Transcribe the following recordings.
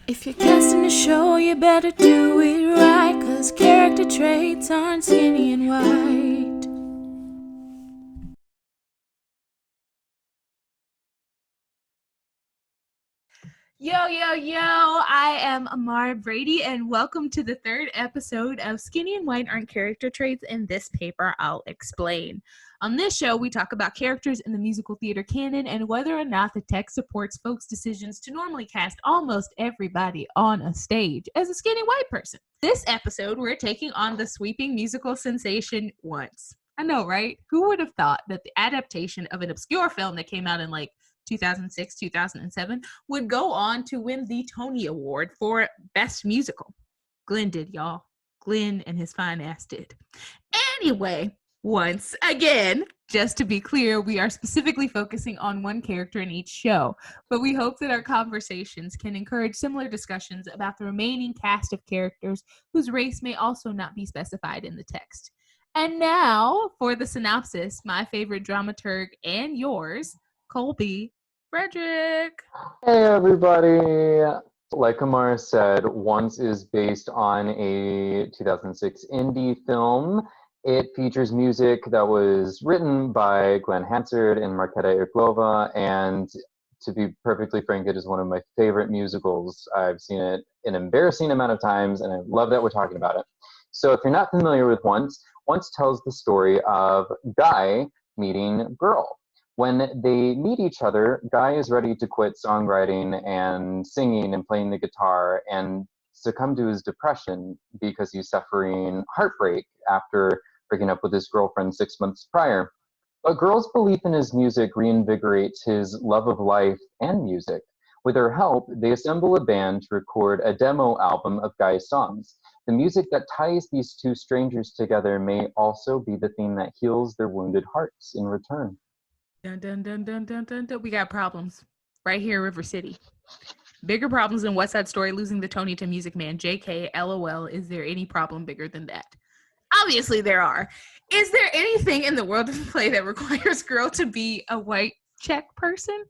If you're casting a show, you better do it right, 'cause character traits aren't skinny and white. Yo, yo, yo, I am Amara Brady, and welcome to the third episode of Skinny and White Aren't Character Traits. In this paper, I'll explain. On this show, we talk about characters in the musical theater canon and whether or not the text supports folks' decisions to normally cast almost everybody on a stage as a skinny white person. This episode, we're taking on the sweeping musical sensation Once. I know, right? Who would have thought that the adaptation of an obscure film that came out in 2006, 2007 would go on to win the Tony Award for Best Musical? Glenn did, y'all. Glenn and his fine ass did. Anyway, once again, just to be clear, we are specifically focusing on one character in each show, but we hope that our conversations can encourage similar discussions about the remaining cast of characters whose race may also not be specified in the text. And now, for the synopsis, my favorite dramaturg and yours, Colby Frederick. Hey everybody! Like Amar said, Once is based on a 2006 indie film. It features music that was written by Glenn Hansard and Marketa Irglova, and to be perfectly frank, it is one of my favorite musicals. I've seen it an embarrassing amount of times, and I love that we're talking about it. So if you're not familiar with Once tells the story of Guy meeting Girl. When they meet each other, Guy is ready to quit songwriting and singing and playing the guitar and succumb to his depression because he's suffering heartbreak after breaking up with his girlfriend 6 months prior. But Girl's belief in his music reinvigorates his love of life and music. With her help, they assemble a band to record a demo album of Guy's songs. The music that ties these two strangers together may also be the thing that heals their wounded hearts in return. Dun, dun, dun, dun, dun, dun, dun. We got problems right here, River City. Bigger problems than West Side Story losing the Tony to Music Man. JK, LOL. Is there any problem bigger than that? Obviously, there are. Is there anything in the world of play that requires Girl to be a white Czech person?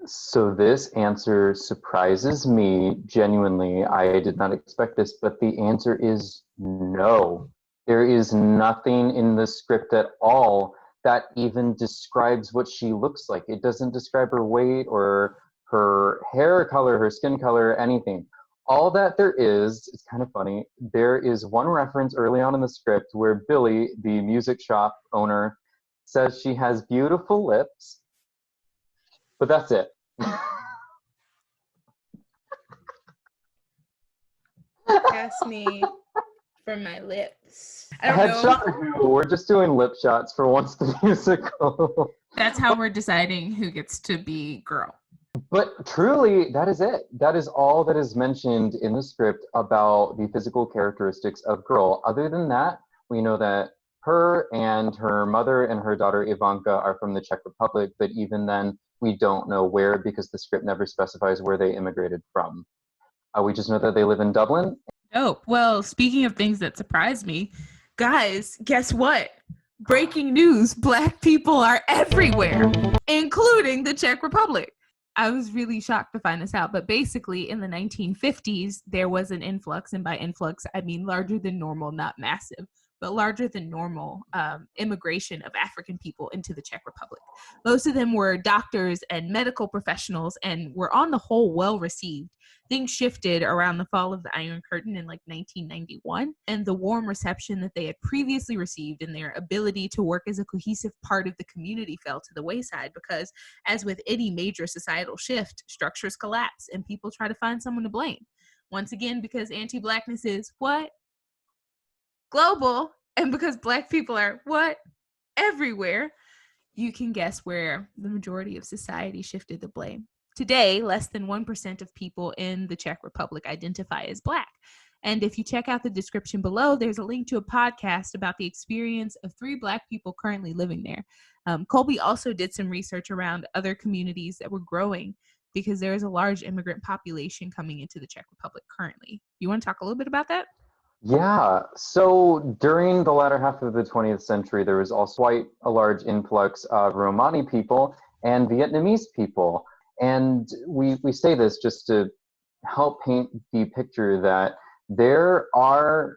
So this answer surprises me genuinely. I did not expect this, but the answer is no. There is nothing in the script at all that even describes what she looks like. It doesn't describe her weight or her hair color, her skin color, anything. All that there is, it's kind of funny, there is one reference early on in the script where Billy, the music shop owner, says she has beautiful lips, but that's it. Ask me for my lips. I don't know. Headshot who? We're just doing lip shots for Once the Musical. That's how we're deciding who gets to be Girl. But truly, that is it. That is all that is mentioned in the script about the physical characteristics of Girl. Other than that, we know that her and her mother and her daughter Ivanka are from the Czech Republic, but even then, we don't know where because the script never specifies where they immigrated from. We just know that they live in Dublin. Oh, well, speaking of things that surprised me, guys, guess what? Breaking news, Black people are everywhere, including the Czech Republic. I was really shocked to find this out, but basically in the 1950s, there was an influx, and by influx, I mean larger than normal, not massive, but larger than normal immigration of African people into the Czech Republic. Most of them were doctors and medical professionals and were on the whole well received. Things shifted around the fall of the Iron Curtain in 1991, and the warm reception that they had previously received and their ability to work as a cohesive part of the community fell to the wayside because, as with any major societal shift, structures collapse and people try to find someone to blame. Once again, because anti-Blackness is what? Global, and because Black people are what? Everywhere. You can guess where the majority of society shifted the blame. Today, less than 1% of people in the Czech Republic identify as Black. And if you check out the description below, there's a link to a podcast about the experience of 3 Black people currently living there. Colby also did some research around other communities that were growing because there is a large immigrant population coming into the Czech Republic currently. You want to talk a little bit about that? Yeah, so during the latter half of the 20th century, there was also quite a large influx of Romani people and Vietnamese people. And we say this just to help paint the picture that there are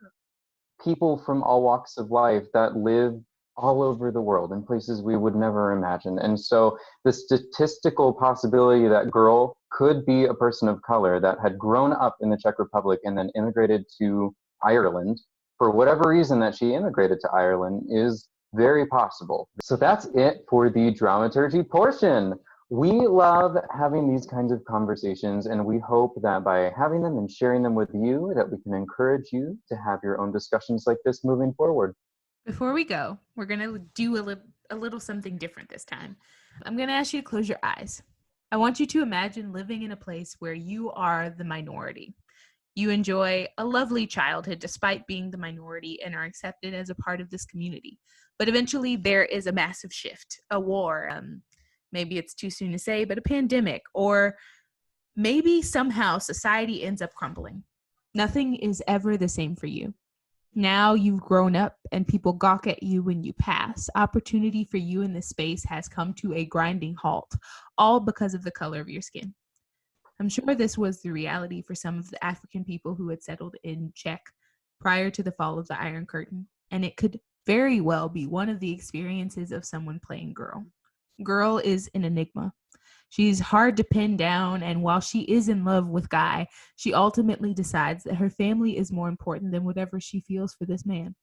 people from all walks of life that live all over the world in places we would never imagine. And so the statistical possibility that girl could be a person of color that had grown up in the Czech Republic and then immigrated to Ireland for whatever reason that she immigrated to Ireland is very possible. So that's it for the dramaturgy portion. We love having these kinds of conversations, and we hope that by having them and sharing them with you, that we can encourage you to have your own discussions like this moving forward. Before we go, we're going to do a little something different this time. I'm going to ask you to close your eyes. I want you to imagine living in a place where you are the minority. You enjoy a lovely childhood despite being the minority and are accepted as a part of this community. But eventually there is a massive shift, a war, maybe it's too soon to say, but a pandemic, or maybe somehow society ends up crumbling. Nothing is ever the same for you. Now you've grown up and people gawk at you when you pass. Opportunity for you in this space has come to a grinding halt, all because of the color of your skin. I'm sure this was the reality for some of the African people who had settled in Czech prior to the fall of the Iron Curtain, and it could very well be one of the experiences of someone playing girl. Girl is an enigma. She's hard to pin down, and while she is in love with Guy, she ultimately decides that her family is more important than whatever she feels for this man.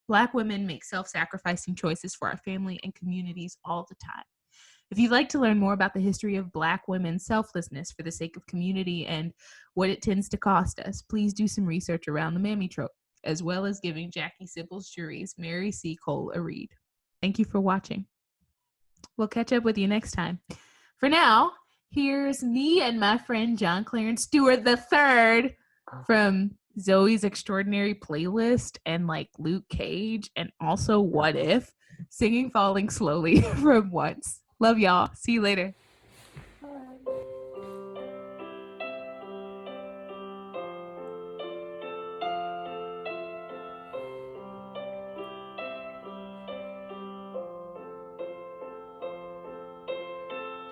Black women make self-sacrificing choices for our family and communities all the time. If you'd like to learn more about the history of Black women's selflessness for the sake of community and what it tends to cost us, please do some research around the Mammy trope, as well as giving Jackie Sybil's Jury's Mary C. Cole a read. Thank you for watching. We'll catch up with you next time. For now, here's me and my friend John Clarence Stewart III from Zoe's Extraordinary Playlist and like Luke Cage and also What If, singing Falling Slowly from Once. Love y'all. See you later.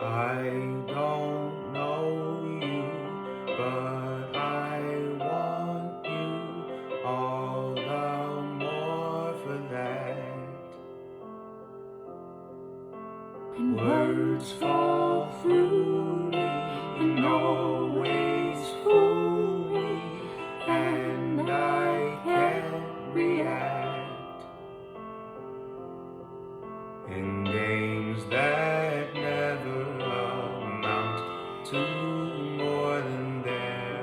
I don't know you, but I want you all the more for that. And words fall through me and always fool me, and I can't react in games that never amount to more than their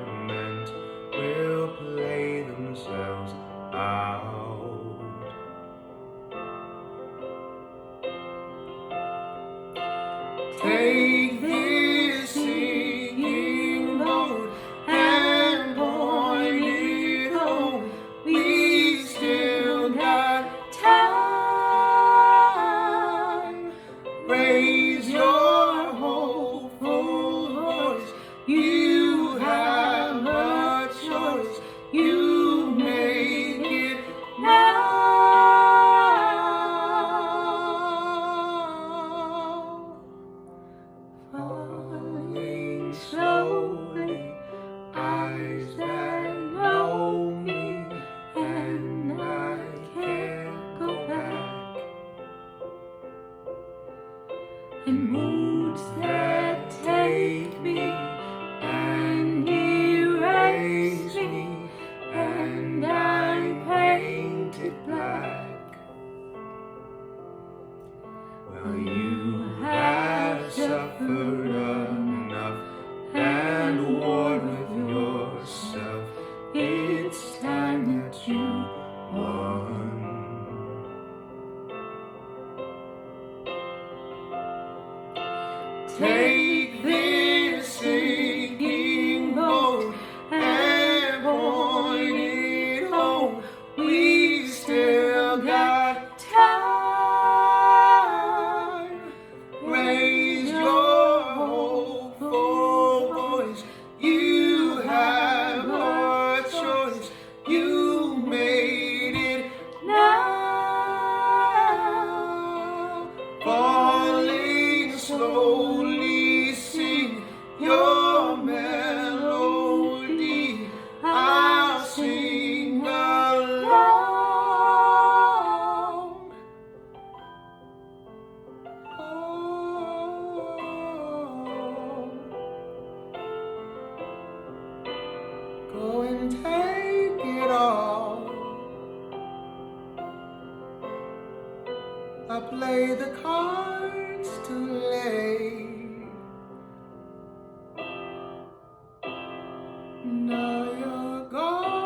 Go and take it all. I play the cards too late. Now you're gone.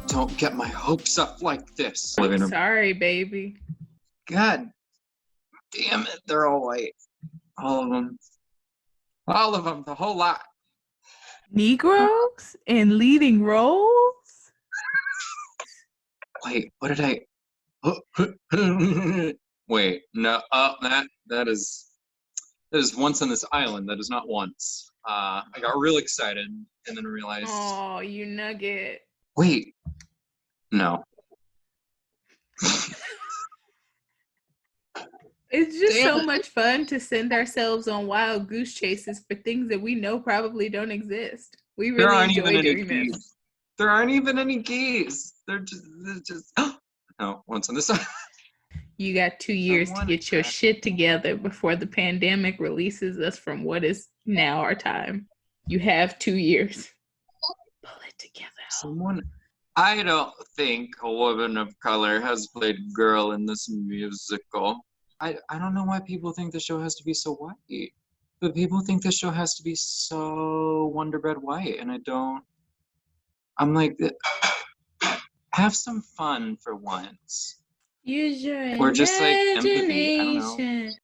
Don't get my hopes up like this. I'm sorry, baby. God damn it, they're all white. All of them. All of them, the whole lot. Negroes in leading roles? Wait, what did I... Wait, no, that is Once on This Island. That is not Once. I got real excited and then realized, Oh, you nugget. wait, no. It's just Damn so it. much fun to send ourselves on wild goose chases for things that we know probably don't exist. We There really aren't enjoy even any doing this. geese. There aren't even any geese. They're just no, Once on This Island. You got 2 years to Someone get your asked- shit together before the pandemic releases us from what is now our time. You have 2 years. Pull it together. Someone, I don't think a woman of color has played girl in this musical. I don't know why people think the show has to be so white. But people think the show has to be so Wonder Bread white, and I don't. I'm like, have some fun for once. Use your Or just, like, empathy. I don't know. imagination.